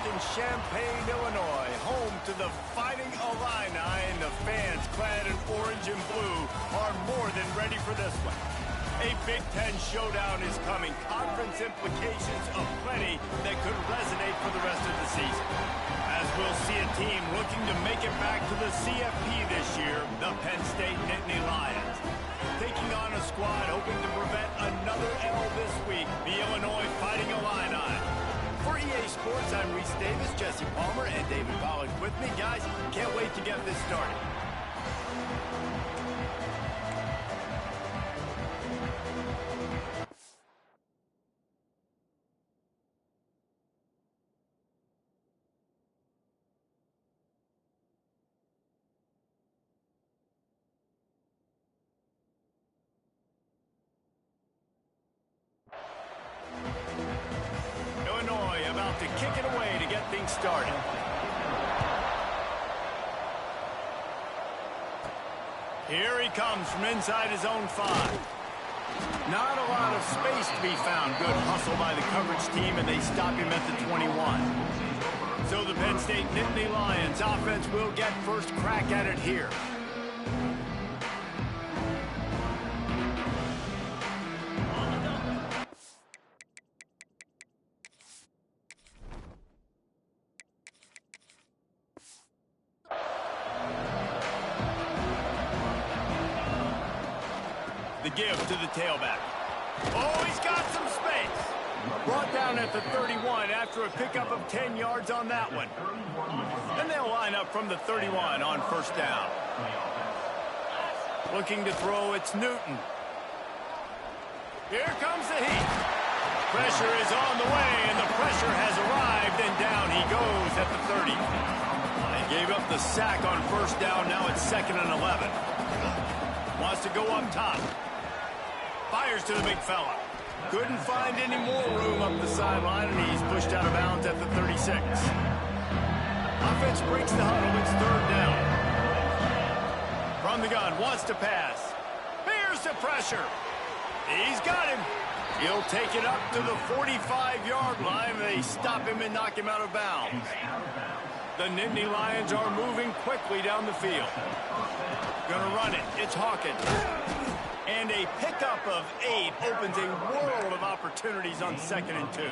in Champaign, Illinois, home to the Fighting Illini, and the fans clad in orange and blue are more than ready for this one. A Big Ten showdown is coming. Conference implications aplenty that could resonate for the rest of the season. As we'll see a team looking to make it back to the CFP this year, the Penn State Nittany Lions. Taking on a squad hoping to prevent another L this week, the Illinois Fighting Illini. For EA Sports, I'm Reese Davis, Jesse Palmer, and David Pollack with me. Guys, can't wait to get this started. About to kick it away to get things started. Here he comes from inside his own 5. Not a lot of space to be found. Good hustle by the coverage team, and they stop him at the 21. So the Penn State Nittany Lions offense will get first crack at it here. The give to the tailback. Oh, he's got some space. Brought down at the 31 after a pickup of 10 yards on that one. And they'll line up from the 31 on first down. Looking to throw, it's Newton. Here comes the heat. Pressure is on the way, and the pressure has arrived, and down he goes at the 30. They gave up the sack on first down. Now it's 2nd and 11. Wants to go up top. Fires to the big fella. Couldn't find any more room up the sideline, and he's pushed out of bounds at the 36. Offense breaks the huddle. It's 3rd down. From the gun, wants to pass. Here's the pressure. He's got him. He'll take it up to the 45-yard line. They stop him and knock him out of bounds. The Nittany Lions are moving quickly down the field. Gonna run it. It's Hawkins. And a pickup of 8 opens a world of opportunities on 2nd and 2.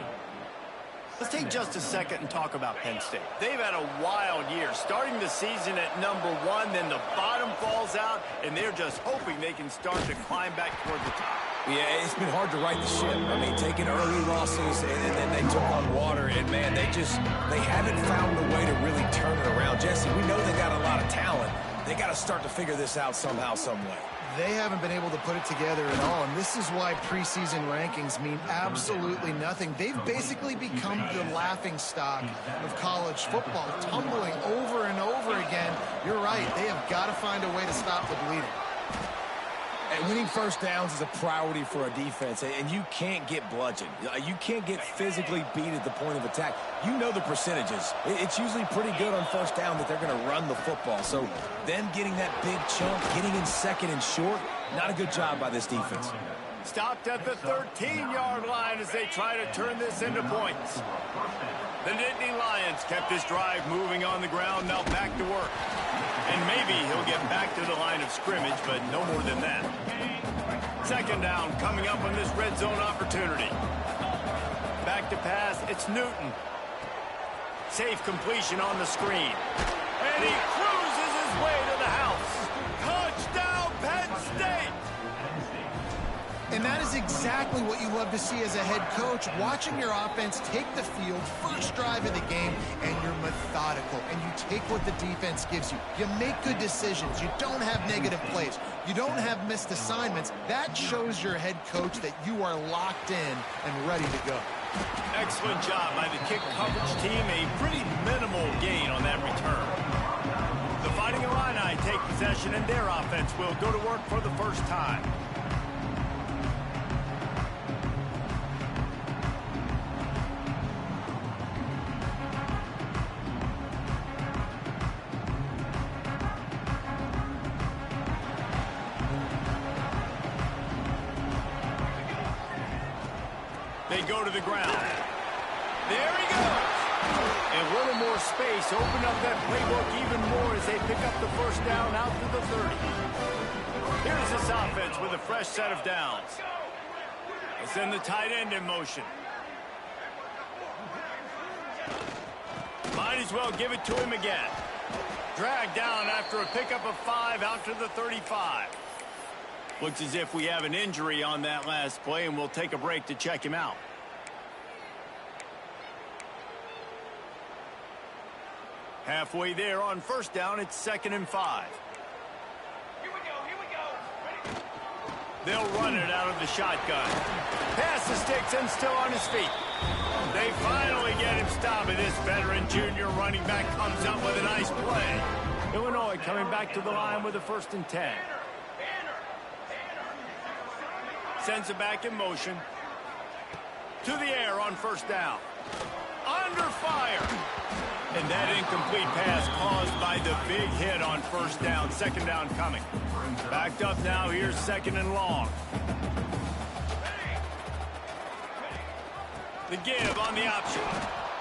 Let's take just a second and talk about Penn State. They've had a wild year, starting the season at number 1, then the bottom falls out, and they're just hoping they can start to climb back toward the top. Yeah, it's been hard to right the ship. I mean, taking early losses, and then they took on water, and man, they haven't found a way to really turn it around. Jesse, we know they got a lot of talent. They got to start to figure this out somehow, some way. They haven't been able to put it together at all, and this is why preseason rankings mean absolutely nothing. They've basically become the laughingstock of college football, tumbling over and over again. You're right, they have got to find a way to stop the bleeding. And winning first downs is a priority for a defense, and you can't get bludgeoned. You can't get physically beat at the point of attack. You know the percentages. It's usually pretty good on first down that they're going to run the football. So them getting that big chunk, getting in 2nd and short, not a good job by this defense. Stopped at the 13-yard line as they try to turn this into points. The Nittany Lions kept this drive moving on the ground, now back to work. And maybe he'll get back to the line of scrimmage, but no more than that. 2nd down coming up on this red zone opportunity. Back to pass, it's Newton. Safe completion on the screen. And he cruises his way to the house. Touchdown, Penn State! And that is exactly what you love to see as a head coach, watching your offense take the field, first drive of the game, and you're methodical, and you take what the defense gives you. You make good decisions. You don't have negative plays. You don't have missed assignments. That shows your head coach that you are locked in and ready to go. Excellent job by the kick coverage team. A pretty minimal gain on that return. The Fighting Illini take possession, and their offense will go to work for the first time. They go to the ground. There he goes. A little more space, open up that playbook even more as they pick up the first down out to the 30. Here's this offense with a fresh set of downs. They send the tight end in motion. Might as well give it to him again. Dragged down after a pickup of 5 out to the 35. Looks as if we have an injury on that last play, and we'll take a break to check him out. Halfway there on first down, it's 2nd and 5. Here we go. Ready? They'll run it out of the shotgun. Pass the sticks and still on his feet. They finally get him stopped, and this veteran junior running back comes up with a nice play. Illinois coming back to the line with a 1st and 10. Sends it back in motion. To the air on first down. Under fire. And that incomplete pass caused by the big hit on first down. 2nd down coming. Backed up now. Here's 2nd and long. The give on the option.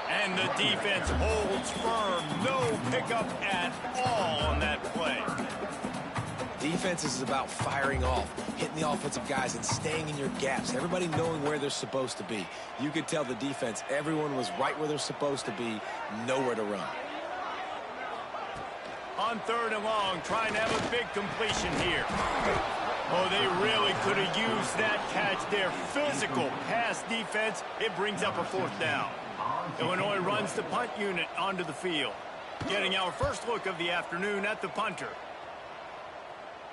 And the defense holds firm. No pickup at all on that play. Defense is about firing off, hitting the offensive guys and staying in your gaps. Everybody knowing where they're supposed to be. You could tell the defense, everyone was right where they're supposed to be, nowhere to run. On 3rd and long, trying to have a big completion here. Oh, they really could have used that catch there. Physical pass defense. It brings up a 4th down. Illinois runs the punt unit onto the field. Getting our first look of the afternoon at the punter.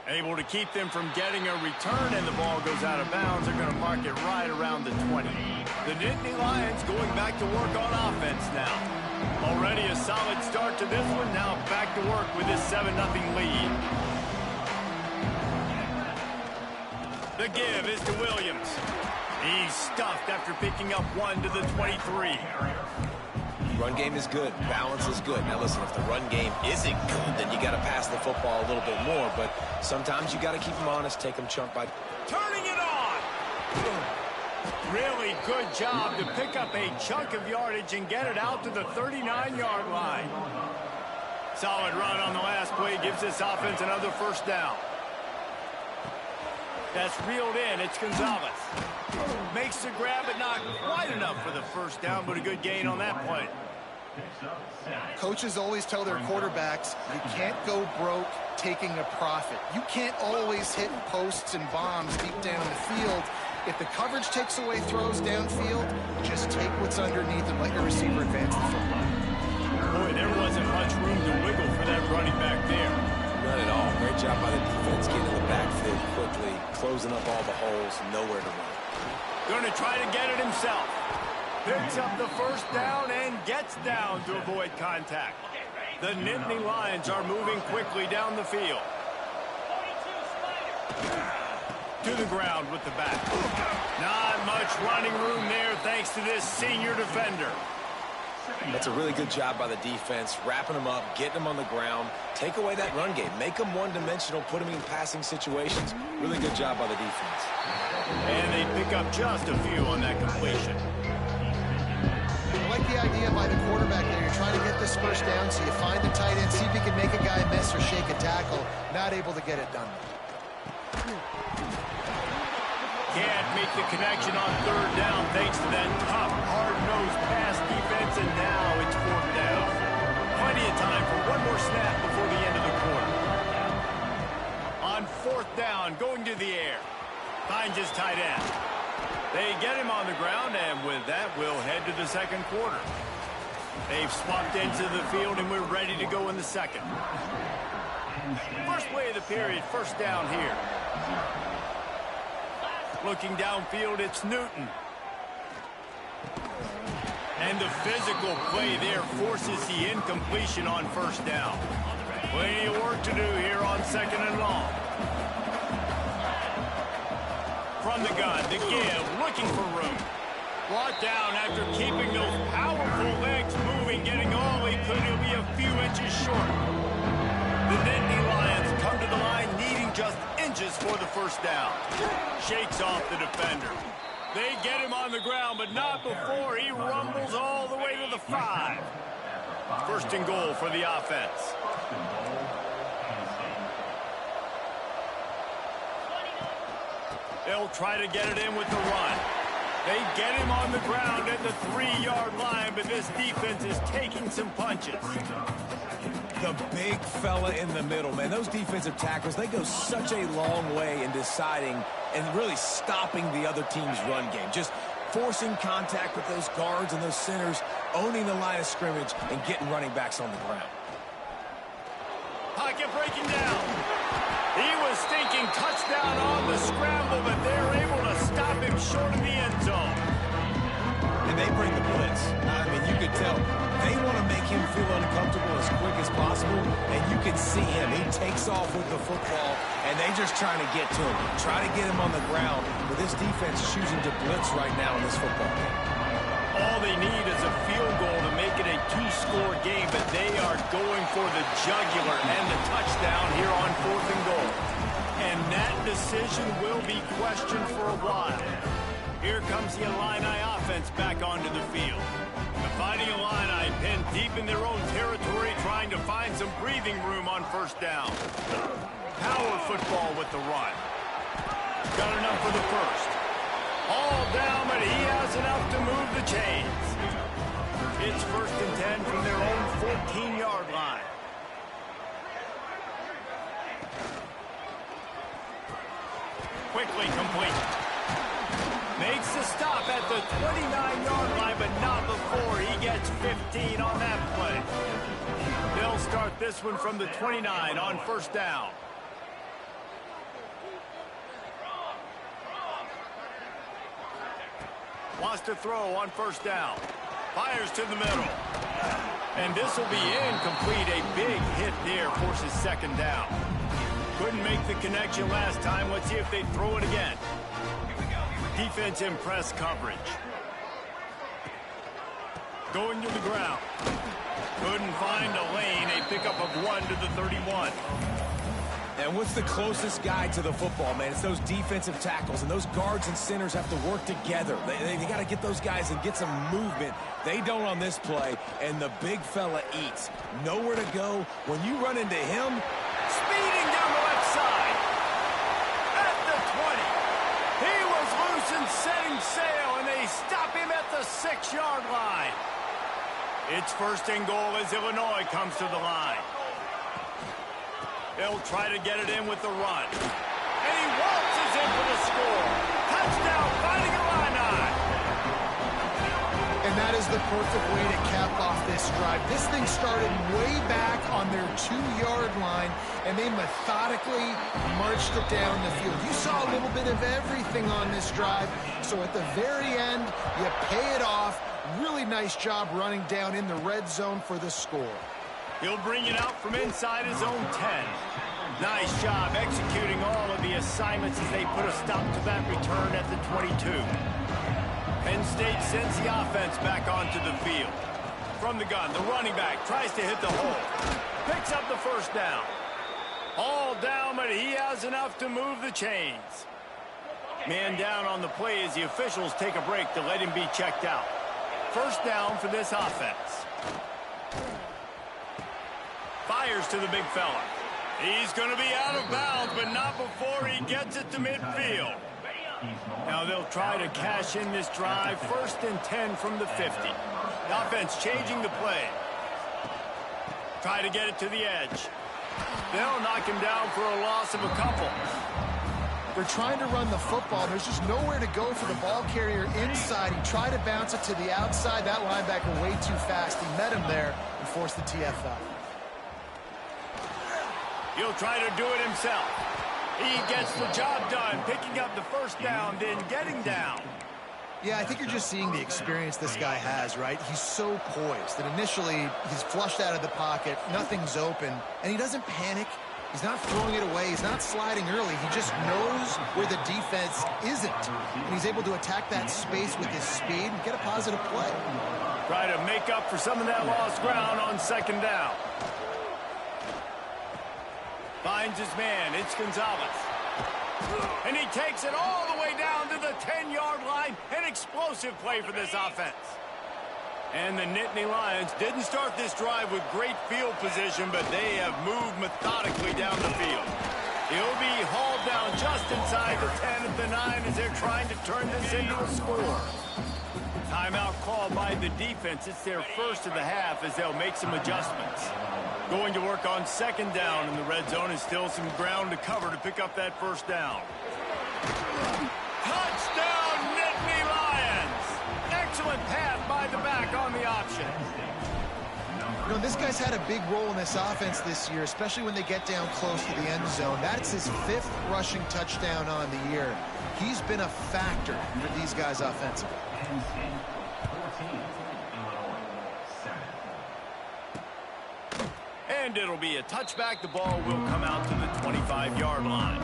Able to keep them from getting a return, and the ball goes out of bounds. They're going to mark it right around the 20. The Nittany Lions going back to work on offense now. Already a solid start to this one. Now back to work with this 7-0 lead. The give is to Williams. He's stuffed after picking up 1 to the 23. Run game is good. Balance is good. Now, listen, if the run game isn't good, then you got to pass the football a little bit more. But sometimes you got to keep them honest, take them chunk by... Turning it on! Really good job to pick up a chunk of yardage and get it out to the 39-yard line. Solid run on the last play gives this offense another 1st down. That's reeled in. It's Gonzalez. Makes the grab, but not quite enough for the 1st down, but a good gain on that play. Coaches always tell their quarterbacks, you can't go broke taking a profit. You can't always hit posts and bombs deep down the field. If the coverage takes away throws downfield, just take what's underneath and let your receiver advance the football. Boy, there wasn't much room to wiggle for that running back there. Not at all. Great job by the defense getting in the backfield quickly, closing up all the holes, nowhere to run. Going to try to get it himself. Picks up the 1st down and gets down to avoid contact. The Nittany Lions are moving quickly down the field. To the ground with the back. Not much running room there thanks to this senior defender. That's a really good job by the defense, wrapping them up, getting them on the ground. Take away that run game. Make them one-dimensional, put them in passing situations. Really good job by the defense. And they pick up just a few on that completion. I like the idea by the quarterback there. You're trying to get this 1st down, so you find the tight end, see if he can make a guy miss or shake a tackle. Not able to get it done. Can't make the connection on 3rd down thanks to that tough, hard-nosed pass defense, and now it's 4th down. Plenty of time for one more snap before the end of the quarter. On 4th down, going to the air. Finds his tight end. They get him on the ground, and with that, we'll head to the 2nd quarter. They've swapped into the field, and we're ready to go in the 2nd. First play of the period, 1st down here. Looking downfield, it's Newton. And the physical play there forces the incompletion on 1st down. Plenty of work to do here on 2nd and long. From the gun, the give, looking for room. Brought down after keeping those powerful legs moving, getting all he could. He'll be a few inches short. The Nittany Lions come to the line needing just inches for the 1st down. Shakes off the defender. They get him on the ground, but not before he rumbles all the way to the 5. First and goal for the offense. They'll try to get it in with the run. They get him on the ground at the 3-yard line, but this defense is taking some punches. The big fella in the middle, man. Those defensive tackles, they go such a long way in deciding and really stopping the other team's run game. Just forcing contact with those guards and those centers, owning the line of scrimmage, and getting running backs on the ground. Pocket breaking down. He was thinking touchdown on the scramble, but they're able to stop him short of the end zone. And they bring the blitz. I mean, you could tell. They want to make him feel uncomfortable as quick as possible, and you can see him. He takes off with the football, and they're just trying to get to him, try to get him on the ground. But this defense is choosing to blitz right now in this football game. All they need is a field goal to make it a 2-score game, but they are going for the jugular and the touchdown here on 4th and goal. And that decision will be questioned for a while. Here comes the Illini offense back onto the field. The Fighting Illini pinned deep in their own territory, trying to find some breathing room on first down. Power football with the run. Got enough for the first. All down, but he has enough to move the chains. It's 1st and 10 from their own 14-yard line. Quickly complete. Makes the stop at the 29-yard line, but not before he gets 15 on that play. They'll start this one from the 29 on first down. Wants to throw on first down. Fires to the middle. And this will be incomplete. A big hit there forces second down. Couldn't make the connection last time. Let's see if they throw it again. Defense in press coverage. Going to the ground. Couldn't find a lane. A pickup of 1 to the 31. And what's the closest guy to the football, man? It's those defensive tackles, and those guards and centers have to work together. They got to get those guys and get some movement. They don't on this play, and the big fella eats. Nowhere to go. When you run into him, speeding down the left side. At the 20. He was loose and setting sail, and they stop him at the 6-yard line. It's 1st and goal as Illinois comes to the line. They'll try to get it in with the run. And he waltzes in for the score. Touchdown, Fighting Illini. And that is the perfect way to cap off this drive. This thing started way back on their 2-yard line, and they methodically marched it down the field. You saw a little bit of everything on this drive, so at the very end, you pay it off. Really nice job running down in the red zone for the score. He'll bring it out from inside his own 10. Nice job executing all of the assignments as they put a stop to that return at the 22. Penn State sends the offense back onto the field. From the gun, the running back tries to hit the hole. Picks up the first down. All down, but he has enough to move the chains. Man down on the play as the officials take a break to let him be checked out. First down for this offense. Fires to the big fella. He's going to be out of bounds, but not before he gets it to midfield. Now they'll try to cash in this drive. 1st and 10 from the 50. The offense changing the play. Try to get it to the edge. They'll knock him down for a loss of a couple. They're trying to run the football. There's just nowhere to go for the ball carrier inside. He tried to bounce it to the outside. That linebacker way too fast. He met him there and forced the TFL. He'll try to do it himself. He gets the job done, picking up the first down, then getting down. Yeah, I think you're just seeing the experience this guy has, right? He's so poised that initially he's flushed out of the pocket, nothing's open, and he doesn't panic. He's not throwing it away. He's not sliding early. He just knows where the defense isn't, and he's able to attack that space with his speed and get a positive play. Try to make up for some of that lost ground on second down. Finds his man. It's Gonzalez. And he takes it all the way down to the 10-yard line. An explosive play for this offense. And the Nittany Lions didn't start this drive with great field position, but they have moved methodically down the field. He'll be hauled down just inside the 10 at the 9 as they're trying to turn this into a score. Timeout called by the defense. It's their first of the half as they'll make some adjustments. Going to work on second down, and the red zone is still some ground to cover to pick up that first down. Touchdown, Nittany Lions! Excellent pass by the back on the option. You know, this guy's had a big role in this offense this year, especially when they get down close to the end zone. That's his 5th rushing touchdown on the year. He's been a factor for these guys offensively. And it'll be a touchback. The ball will come out to the 25-yard line.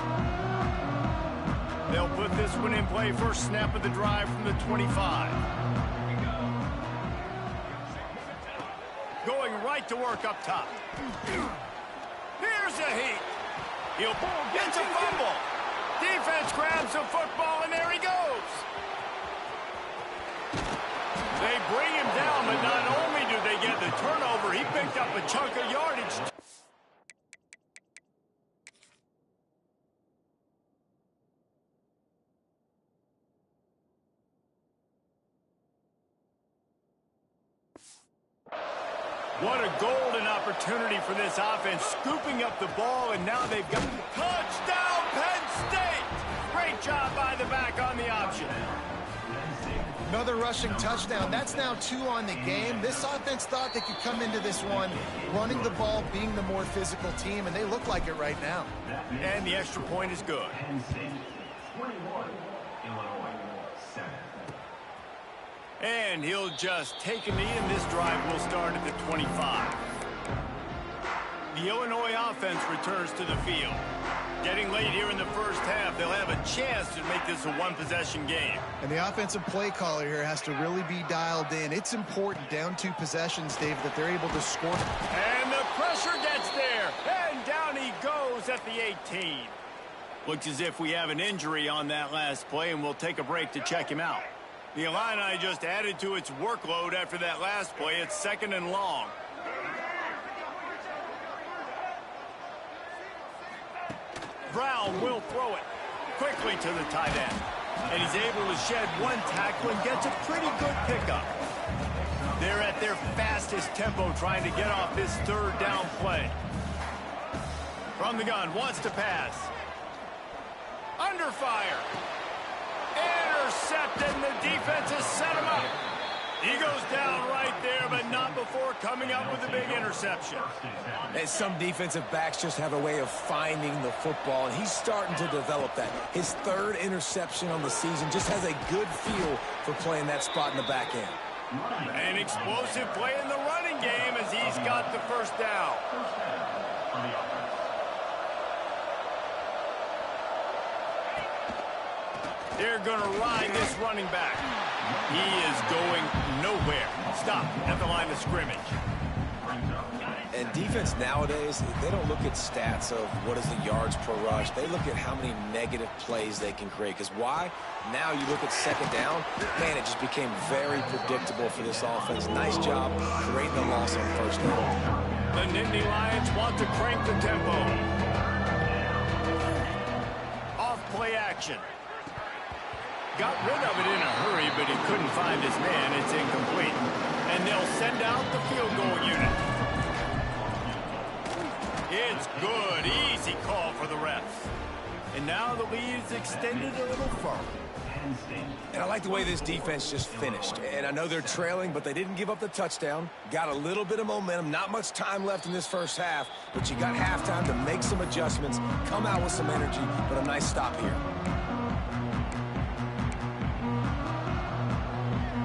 They'll put this one in play. First snap of the drive from the 25. Going right to work up top. Here's a heat. He'll gets a fumble. Defense grabs the football, and there he goes. They bring him down, but not only do they get the turnover, he picked up a chunk of yardage. What a golden opportunity for this offense, scooping up the ball, and now they've got touchdown, Penn State! Great job by the back on the option. Another rushing touchdown. That's now 2 on the game. This offense thought they could come into this one running the ball, being the more physical team, and they look like it right now. And the extra point is good. And he'll just take a knee, and this drive will start at the 25. The Illinois offense returns to the field. Getting late here in the first half, they'll have a chance to make this a one-possession game. And the offensive play caller here has to really be dialed in. It's important down 2 possessions, Dave, that they're able to score. And the pressure gets there. And down he goes at the 18. Looks as if we have an injury on that last play, and we'll take a break to check him out. The Illini just added to its workload after that last play. It's 2nd and long. Brown will throw it quickly to the tight end. And he's able to shed 1 tackle and gets a pretty good pickup. They're at their fastest tempo trying to get off this 3rd down play. From the gun, wants to pass. Under fire. Intercepted, and the defense has set him up. He goes down right there, but not before coming up with a big interception. And some defensive backs just have a way of finding the football, and he's starting to develop that. His 3rd interception on the season just has a good feel for playing that spot in the back end. An explosive play in the running game as he's got the first down. They're going to ride this running back. He is going nowhere. Stop at the line of scrimmage. And defense nowadays, they don't look at stats of what is the yards per rush. They look at how many negative plays they can create. Because why? Now you look at 2nd down, man, it just became very predictable for this offense. Nice job creating the loss on 1st down. The Nittany Lions want to crank the tempo. Off play action. Got rid of it in a hurry, but he couldn't find his man. It's incomplete. And they'll send out the field goal unit. It's good. Easy call for the refs. And now the lead is extended a little further. And I like the way this defense just finished. And I know they're trailing, but they didn't give up the touchdown. Got a little bit of momentum. Not much time left in this first half, but you got halftime to make some adjustments, come out with some energy, but a nice stop here.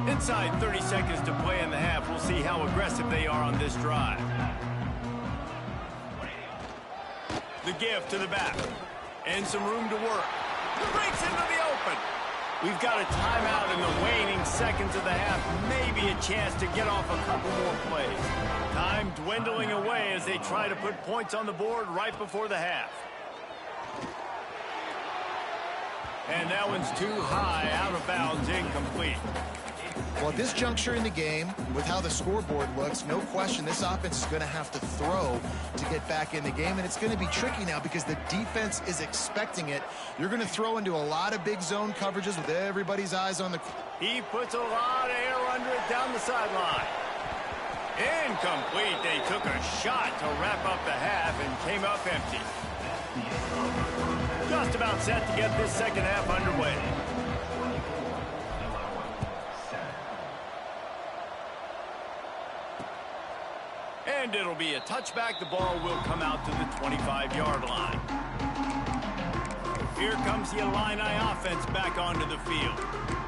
Inside 30 seconds to play in the half. We'll see how aggressive they are on this drive. The give to the back. And some room to work. Breaks into the open. We've got a timeout in the waning seconds of the half. Maybe a chance to get off a couple more plays. Time dwindling away as they try to put points on the board right before the half. And that one's too high, out of bounds, incomplete. Well, at this juncture in the game, with how the scoreboard looks, no question this offense is going to have to throw to get back in the game, and it's going to be tricky now because the defense is expecting it. You're going to throw into a lot of big zone coverages with everybody's eyes on the... He puts a lot of air under it down the sideline. Incomplete. They took a shot to wrap up the half and came up empty. Just about set to get this second half underway. And it'll be a touchback. The ball will come out to the 25-yard line. Here comes the Illini offense back onto the field.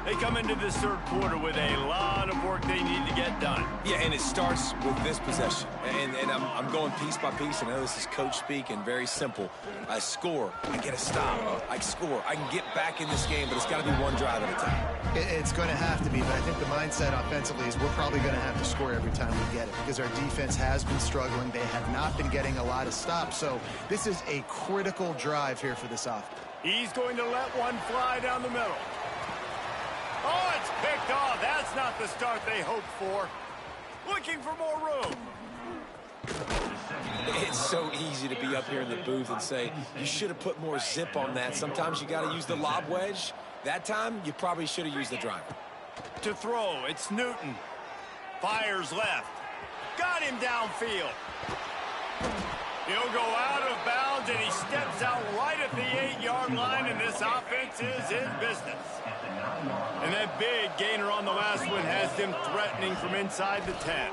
They come into this third quarter with a lot of work they need to get done. Yeah, and it starts with this possession. And I'm going piece by piece. I know this is coach speak and very simple. I score. I get a stop. I score. I can get back in this game, but it's got to be one drive at a time. It's going to have to be, but I think the mindset offensively is we're probably going to have to score every time we get it because our defense has been struggling. They have not been getting a lot of stops. So this is a critical drive here for this offense. He's going to let one fly down the middle. Oh, it's picked off. That's not the start they hoped for. Looking for more room. It's so easy to be up here in the booth and say, you should have put more zip on that. Sometimes you got to use the lob wedge. That time, you probably should have used the driver. To throw, it's Newton. Fires left. Got him downfield. He'll go out of bounds, and he steps out right at the 8-yard line, and this offense is in business. And that big gainer on the last one has them threatening from inside the 10.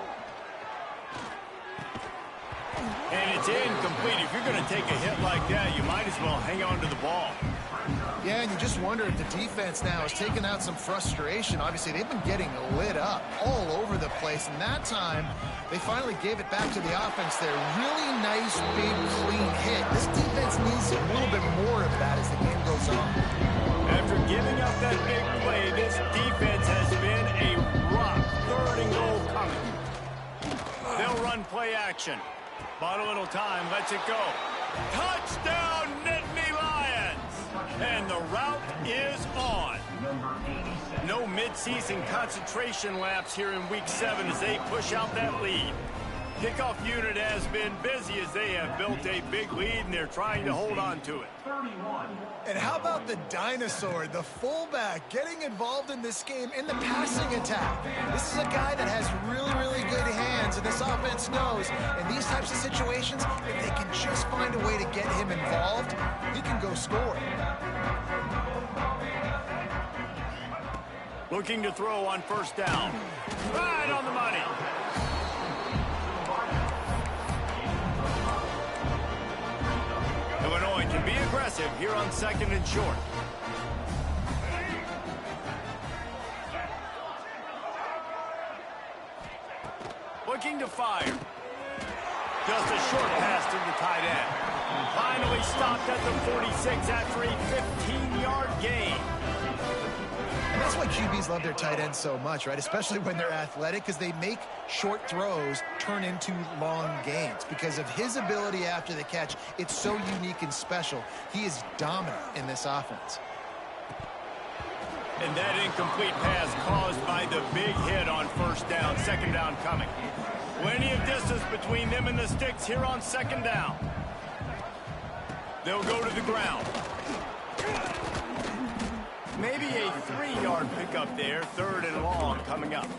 And it's incomplete. If you're going to take a hit like that, you might as well hang on to the ball. Yeah, and you just wonder if the defense now is taking out some frustration. Obviously, they've been getting lit up all over the place, and that time they finally gave it back to the offense there. Really nice, big, clean hit. This defense needs a little bit more of that as the game goes on. After giving up that big play, this defense has been a rock. Third and goal coming. They'll run play action. Bought a little time, lets it go. Touchdown, Nittany Lions! And the route is on. No midseason concentration laps here in Week 7 as they push out that lead. Kickoff unit has been busy as they have built a big lead, and they're trying to hold on to it. And how about the dinosaur, the fullback, getting involved in this game in the passing attack? This is a guy that has really, really good hands, and this offense knows in these types of situations, if they can just find a way to get him involved, he can go score. Looking to throw on first down. Right on the money. Illinois can be aggressive here on second and short. Looking to fire. Just a short pass to the tight end. Finally stopped at the 46 after a 15-yard gain. And that's why QBs love their tight ends so much, right? Especially when they're athletic, because they make short throws turn into long gains. Because of his ability after the catch, it's so unique and special. He is dominant in this offense. And that incomplete pass caused by the big hit on first down. Second down coming. Plenty of distance between them and the sticks here on second down. They'll go to the ground. Maybe a 3-yard pickup there. Third and long coming up.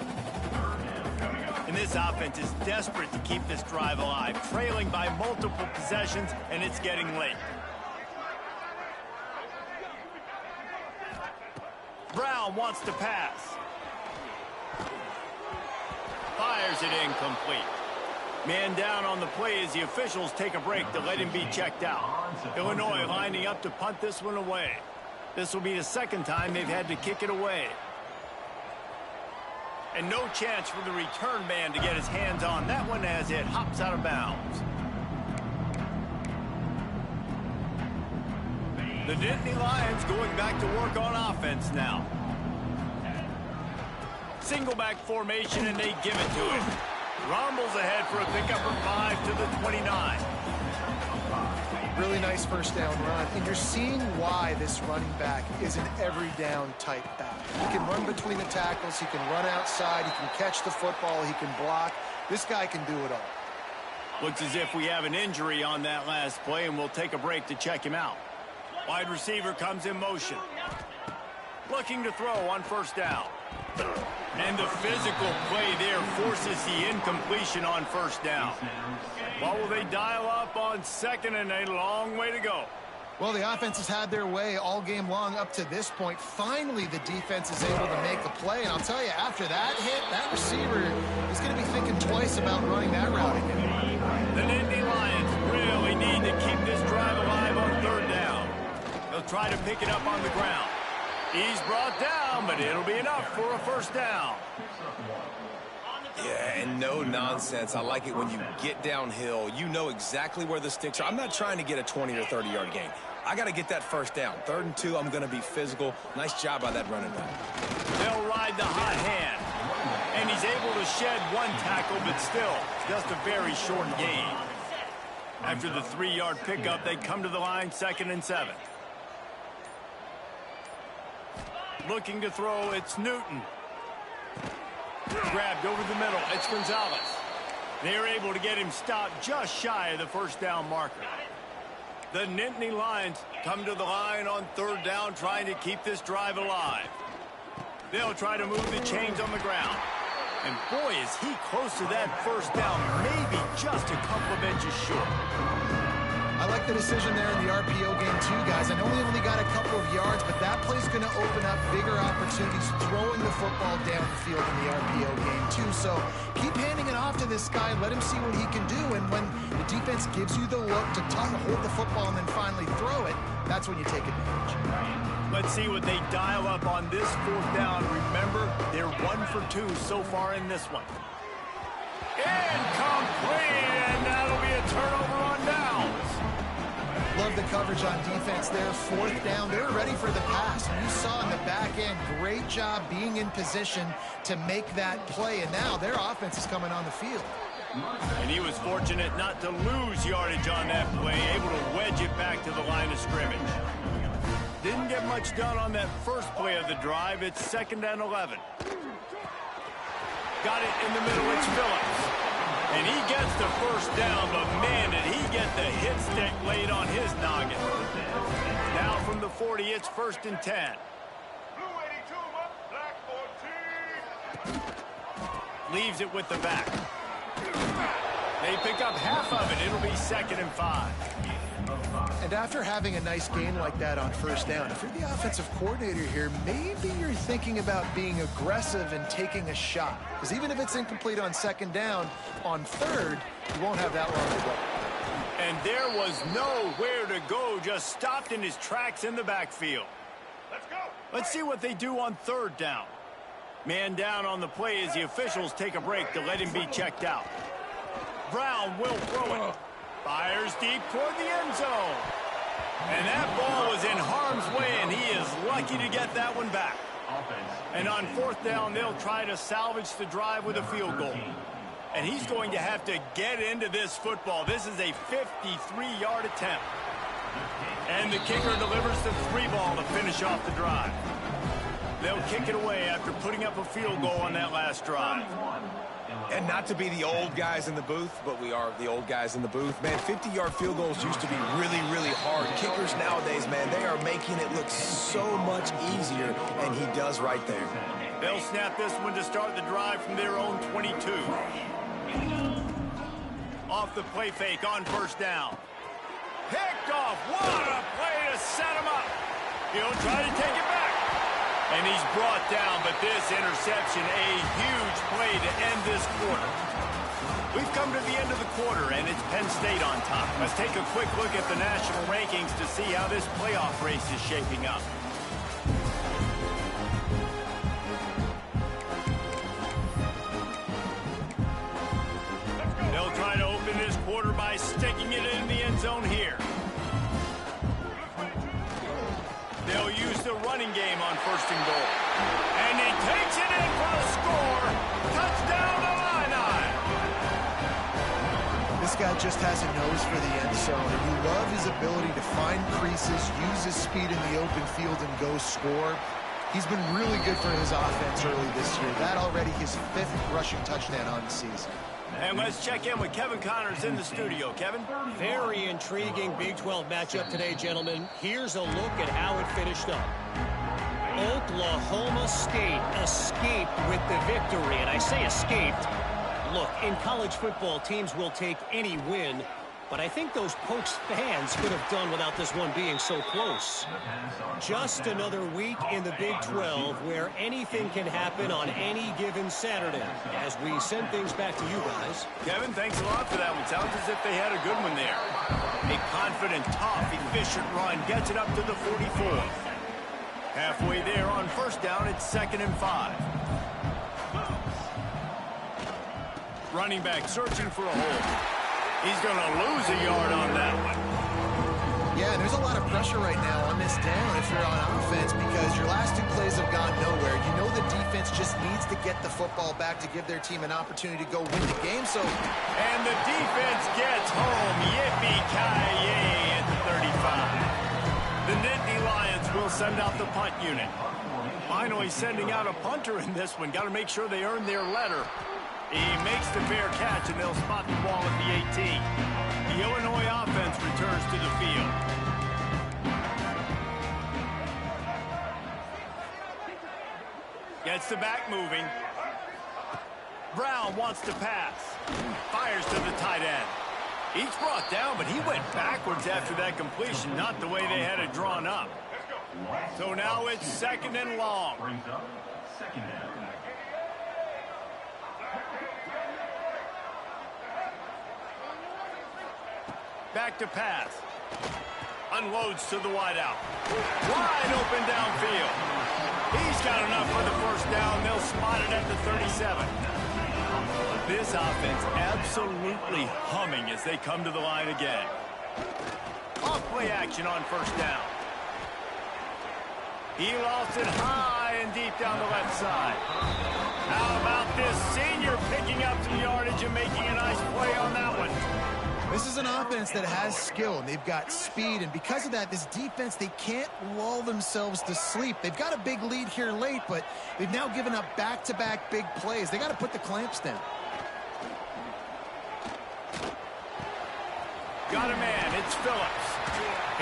And this offense is desperate to keep this drive alive. Trailing by multiple possessions, and it's getting late. Brown wants to pass. Fires it incomplete. Man down on the play as the officials take a break to let him be checked out. Illinois lining up to punt this one away. This will be the second time they've had to kick it away. And no chance for the return man to get his hands on that one as it hops out of bounds. The Nittany Lions going back to work on offense now. Single back formation, and they give it to him. Rumbles ahead for a pickup of 5 to the 29. Really nice first down run. And you're seeing why this running back is an every down type back. He can run between the tackles. He can run outside. He can catch the football. He can block. This guy can do it all. Looks as if we have an injury on that last play, and we'll take a break to check him out. Wide receiver comes in motion. Looking to throw on first down. And the physical play there forces the incompletion on first down. What will they dial up on second and a long way to go? Well, the offense has had their way all game long up to this point. Finally, the defense is able to make a play. And I'll tell you, after that hit, that receiver is going to be thinking twice about running that route again. The Nittany Lions really need to keep this drive alive on third down. They'll try to pick it up on the ground. He's brought down, but it'll be enough for a first down. Yeah, and no nonsense. I like it when you get downhill. You know exactly where the sticks are. I'm not trying to get a 20 or 30-yard gain. I got to get that first down. 3rd and 2, I'm going to be physical. Nice job by that running back. They'll ride the hot hand. And he's able to shed one tackle, but still, just a very short gain. After the 3-yard pickup, they come to the line 2nd and 7. Looking to throw, it's Newton. Grabbed over the middle, it's Gonzalez. They're able to get him stopped just shy of the first down marker. The Nittany Lions come to the line on 3rd down, trying to keep this drive alive. They'll try to move the chains on the ground. And boy, is he close to that first down, maybe just a couple of inches short. I like the decision there in the RPO game too, guys. I know he only got a couple of yards, but that play's going to open up bigger opportunities throwing the football down the field in the RPO game too. So keep handing it off to this guy. Let him see what he can do. And when the defense gives you the look to hold the football and then finally throw it, that's when you take advantage. Let's see what they dial up on this 4th down. Remember, they're 1 for 2 so far in this one. Incomplete, and that'll be a turnover on downs. Love the coverage on defense there. 4th down, they're ready for the pass. And you saw in the back end, great job being in position to make that play. And now their offense is coming on the field. And he was fortunate not to lose yardage on that play, able to wedge it back to the line of scrimmage. Didn't get much done on that first play of the drive. It's 2nd and 11. Got it in the middle, it's Phillips. And he gets the first down, but man, did he get the hit stick laid on his noggin. Now from the 40, it's 1st and 10. Leaves it with the back. They pick up half of it. It'll be 2nd and 5. And after having a nice game like that on first down, if you're the offensive coordinator here, maybe you're thinking about being aggressive and taking a shot. Because even if it's incomplete on 2nd down, on 3rd, you won't have that long to go. And there was nowhere to go, just stopped in his tracks in the backfield. Let's go. Let's see what they do on 3rd down. Man down on the play as the officials take a break to let him be checked out. Brown will throw it. Fires deep toward the end zone. And that ball was in harm's way, and he is lucky to get that one back. And on 4th down, they'll try to salvage the drive with a field goal. And he's going to have to get into this football. This is a 53-yard attempt. And the kicker delivers the 3 ball to finish off the drive. They'll kick it away after putting up a field goal on that last drive. And not to be the old guys in the booth, but we are the old guys in the booth. Man, 50-yard field goals used to be really, really hard. Kickers nowadays, man, they are making it look so much easier, and he does right there. They'll snap this one to start the drive from their own 22. Off the play fake on 1st down. Picked off. What a play to set him up. He'll try to take it back. And he's brought down, but this interception, a huge play to end this quarter. We've come to the end of the quarter, and it's Penn State on top. Let's take a quick look at the national rankings to see how this playoff race is shaping up. They'll try to open this quarter by sticking it in the end zone here. They'll use the running game on 1st and goal. And he takes it in for a score. Touchdown, Illini. This guy just has a nose for the end zone, and you love his ability to find creases, use his speed in the open field, and go score. He's been really good for his offense early this year. That already his 5th rushing touchdown on the season. And let's check in with Kevin Connors in the studio. Kevin? Very intriguing Big 12 matchup today, gentlemen. Here's a look at how it finished up. Oklahoma State escaped with the victory, and I say escaped. Look, in college football, teams will take any win, but I think those Pokes fans could have done without this one being so close. Just another week in the Big 12 where anything can happen on any given Saturday. As we send things back to you guys. Kevin, thanks a lot for that one. Sounds as if they had a good one there. A confident, tough, efficient run gets it up to the 44. Halfway there on first down, it's 2nd and 5. Running back searching for a hole. He's going to lose a yard on that one. Yeah, there's a lot of pressure right now on this down if you're on offense because your last 2 plays have gone nowhere. You know the defense just needs to get the football back to give their team an opportunity to go win the game. And the defense gets home. Yippee-ki-yay at the 35. The Nittany Lions will send out the punt unit. Finally sending out a punter in this one. Got to make sure they earn their letter. He makes the fair catch, and they'll spot the ball at the 18. The Illinois offense returns to the field. Gets the back moving. Brown wants to pass. Fires to the tight end. He's brought down, but he went backwards after that completion, not the way they had it drawn up. So now it's 2nd and long. Back to pass. Unloads to the wideout. Wide open downfield. He's got enough for the first down. They'll spot it at the 37. This offense absolutely humming as they come to the line again. Off play action on first down. He lost it high and deep down the left side. How about this senior picking up some yardage and making a nice play on that one? This is an offense that has skill, and they've got speed, and because of that, this defense, they can't lull themselves to sleep. They've got a big lead here late, but they've now given up back-to-back big plays. They got to put the clamps down. Got a man, it's Phillips.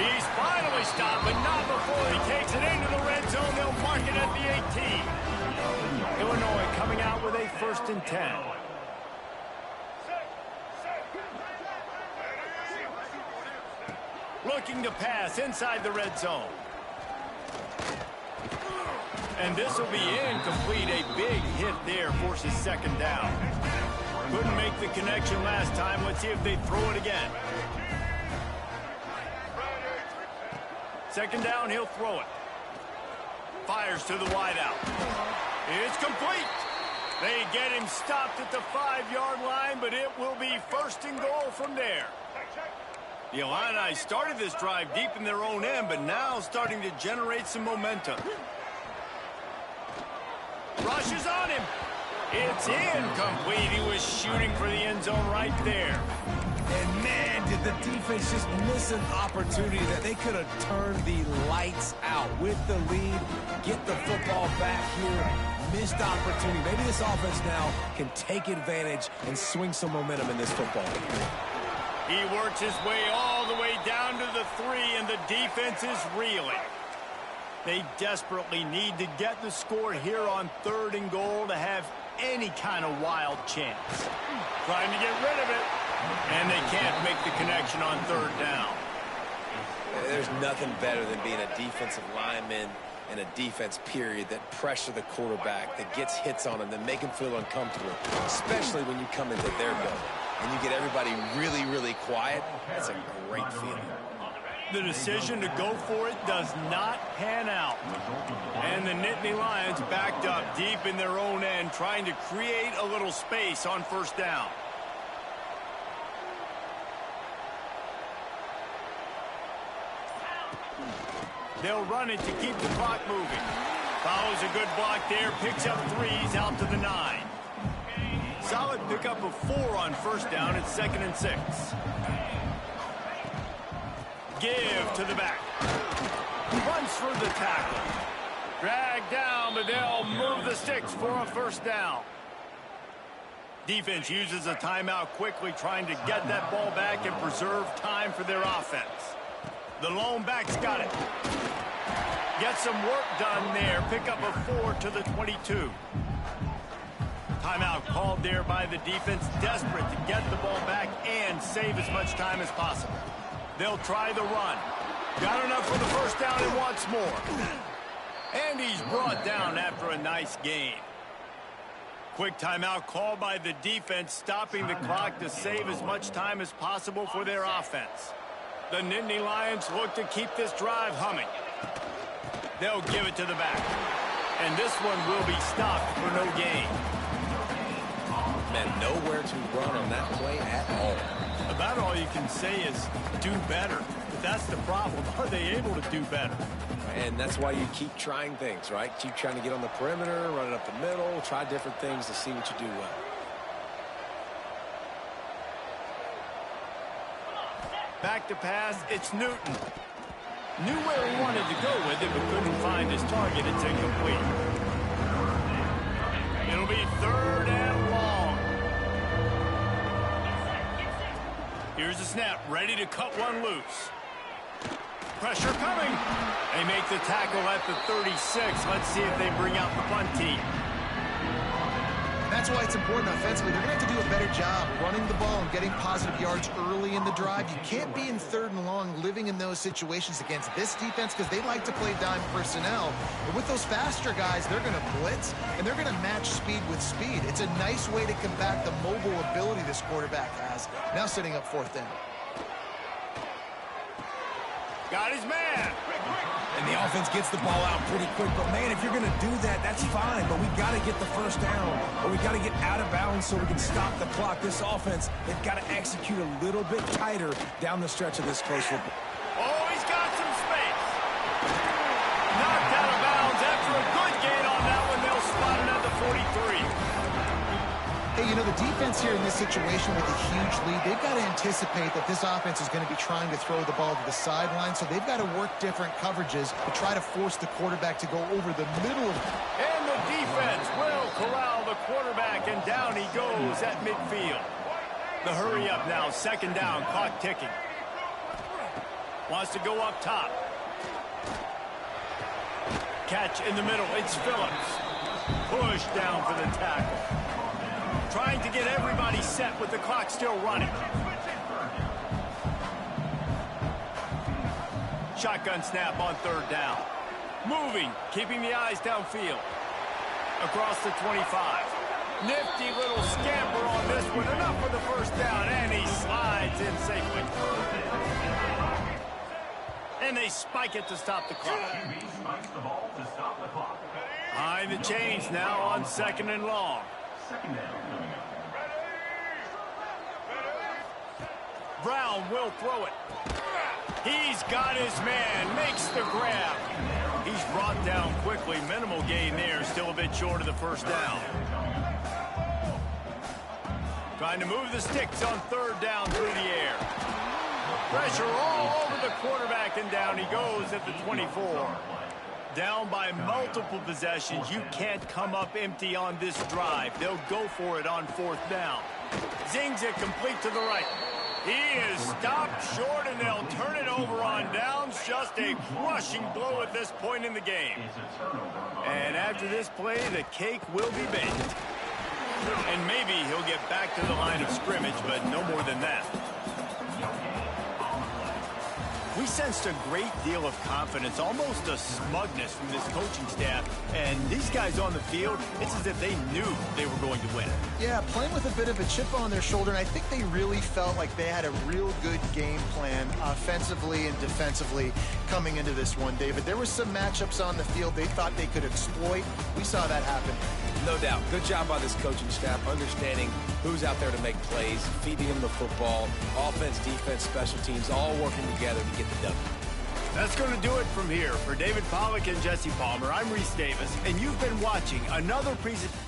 He's finally stopped, but not before he takes it into the red zone. They'll mark it at the 18. Illinois coming out with a 1st and 10. Looking to pass inside the red zone. And this will be incomplete. A big hit there forces 2nd down. Couldn't make the connection last time. Let's see if they throw it again. 2nd down, he'll throw it. Fires to the wideout. It's complete. They get him stopped at the 5-yard line, but it will be 1st and goal from there. The Illini started this drive deep in their own end, but now starting to generate some momentum. Rushes on him. It's incomplete. He was shooting for the end zone right there. And man, did the defense just miss an opportunity that they could have turned the lights out with the lead, get the football back here. Missed opportunity. Maybe this offense now can take advantage and swing some momentum in this football game. He works his way all the way down to the 3, and the defense is reeling. They desperately need to get the score here on 3rd and goal to have any kind of wild chance. Trying to get rid of it, and they can't make the connection on 3rd down. There's nothing better than being a defensive lineman and a defense period that pressure the quarterback, that gets hits on him, that make him feel uncomfortable, especially when you come into their building and you get everybody really, really quiet. That's a great feeling. The decision to go for it does not pan out. And the Nittany Lions backed up deep in their own end, trying to create a little space on 1st down. They'll run it to keep the clock moving. Follows a good block there, picks up 3s out to the 9. Solid pickup of 4 on first down at 2nd and 6. Give to the back. Runs for the tackle. Drag down, but they'll move the sticks for a first down. Defense uses a timeout quickly, trying to get that ball back and preserve time for their offense. The lone back's got it. Get some work done there. Pick up a 4 to the 22. Timeout called there by the defense, desperate to get the ball back and save as much time as possible. They'll try the run. Got enough for the first down and wants more. And he's brought down after a nice gain. Quick timeout called by the defense, stopping the clock to save as much time as possible for their offense. The Nittany Lions look to keep this drive humming. They'll give it to the back. And this one will be stopped for no gain. Man, nowhere to run on that play at all. About all you can say is do better. But that's the problem. Are they able to do better? And that's why you keep trying things, right? Keep trying to get on the perimeter, run it up the middle, try different things to see what you do well. Back to pass, it's Newton. Knew where he wanted to go with it, but couldn't find his target. It's incomplete. It'll be 3rd and long. Here's the snap, ready to cut one loose. Pressure coming. They make the tackle at the 36. Let's see if they bring out the punt team. That's why it's important offensively. They're going to have to do a better job running the ball and getting positive yards early in the drive. You can't be in 3rd and long living in those situations against this defense because they like to play dime personnel. But with those faster guys, they're going to blitz, and they're going to match speed with speed. It's a nice way to combat the mobile ability this quarterback has. Now setting up 4th down. Got his man. And the offense gets the ball out pretty quick. But, man, if you're going to do that, that's fine. But we got to get the first down, or we got to get out of bounds so we can stop the clock. This offense, they've got to execute a little bit tighter down the stretch of this close football. Oh, he's got some space. Knocked out of bounds after a good gain on that one. They'll spot it at the 43. Hey, you know, the defense here in this situation with a huge lead, they've got to anticipate that this offense is going to be trying to throw the ball to the sideline, so they've got to work different coverages to try to force the quarterback to go over the middle of it. And the defense will corral the quarterback, and down he goes at midfield. The hurry up now, 2nd down, clock ticking. Wants to go up top. Catch in the middle, it's Phillips. Push down for the tackle. Trying to get everybody set with the clock still running. Shotgun snap on 3rd down. Moving, keeping the eyes downfield. Across the 25. Nifty little scamper on this one. Enough for the first down, and he slides in safely. And they spike it to stop the clock. Behind the chains now on 2nd and long. Brown will throw it. He's got his man, makes the grab. He's brought down quickly. Minimal gain there, still a bit short of the first down. Trying to move the sticks on 3rd down through the air. Pressure all over the quarterback, and down he goes at the 24. Down by multiple possessions. You can't come up empty on this drive. They'll go for it on 4th down. Zings it complete to the right. He is stopped short, and they'll turn it over on downs. Just a crushing blow at this point in the game. And after this play, the cake will be baked. And maybe he'll get back to the line of scrimmage, but no more than that. We sensed a great deal of confidence, almost a smugness from this coaching staff. And these guys on the field, it's as if they knew they were going to win. Yeah, playing with a bit of a chip on their shoulder, and I think they really felt like they had a real good game plan offensively and defensively coming into this one, David. There were some matchups on the field they thought they could exploit. We saw that happen. No doubt. Good job by this coaching staff, understanding who's out there to make plays, feeding them the football, offense, defense, special teams, all working together to get the W. That's going to do it from here. For David Pollack and Jesse Palmer, I'm Reese Davis, and you've been watching another presentation.